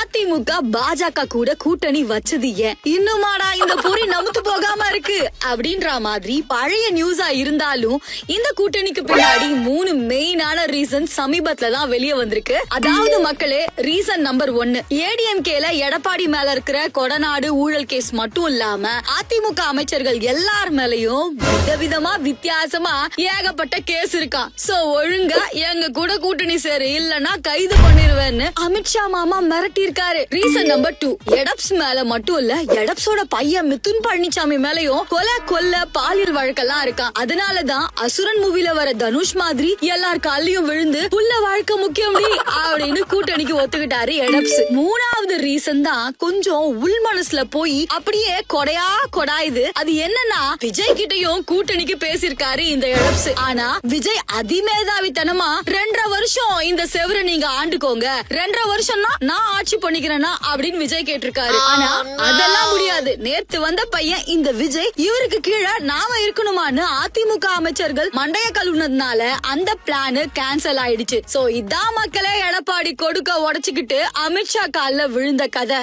அதிமுக பாஜக கூட கூட்டணி வச்சது ஏன், இன்னுமாடா இந்த பொறி நமுத்து போகாம இருக்கு அப்படின்ற மாதிரி பழைய நியூஸா இருந்தாலும் இந்த கூட்டணிக்கு பின்னாடி 3 மெயினான ரீசன் சமீபத்துல தான் வெளியே வந்திருக்கு. அதாவது மக்களே, ரீசன் நம்பர் 1, ஏடிஎம்கேல எடப்பாடி மேல இருக்கிற கொடநாடு ஊழல் கேஸ் மட்டும் இல்லாம அதிமுக அமைச்சர்கள் எல்லார் மேலயும் விதவிதமா வித்தியாசமா ஏகப்பட்ட கேஸ் இருக்கா. சோ ஒழுங்கா எங்க கூட கூட்டணி சேரு, இல்லனா கைது பண்ணிருவேன்னு அமித்ஷா மாமா மிரட்டி இருக்காரு. ரீசன் நம்பர் 2, எடப்ஸ் மேல மட்டும் இல்ல, எடப்ஸோட பையன் மிதுன் பழனிசாமி மேலயும் கொல்ல பாலியல் வழக்கெல்லாம் இருக்கான். அதனாலதான் அசுரன் மூவில வர தனுஷ் மாதிரி எல்லார் காலையும் விழுந்து புள்ள வாழ்க்கை முக்கியம் அப்படின்னு கூட்டணிக்கு ஒத்துக்கிட்டாரு எடப்ஸ். 3வது ரீசன் தான் கொஞ்சம் உள் மனசுல போய் அப்படியே கொடாயுது. அது என்னன்னா, விஜய் கிட்டயும் கூட்டணிக்கு பேசிருக்காரு இந்த எடப்ஸ். ஆனா விஜய் அதிமேதாவித்தனமா 2.5 வருஷம் இந்த செவரை நீங்க ஆண்டுக்கோங்க, 2.5 வருஷம்னா நான் ஆட்சி பண்ணிக்கிறேன்னா அப்படின்னு விஜய் கேட்டிருக்காரு. ஆனா அதெல்லாம் முடியாது. நேத்து வந்த பையன் இந்த விஜய் இவருக்கு கீழே நாம இருக்கணுமான்னு அதிமுக அமைச்சர்கள் மண்டைய கழுவுனதுனால அந்த பிளான் கேன்சல் ஆயிடுச்சு. சோ இதான் மக்களே எடப்பாடி கொடுக்க உடைச்சுக்கிட்டு அமித்ஷா கால்ல விழுந்த கதை.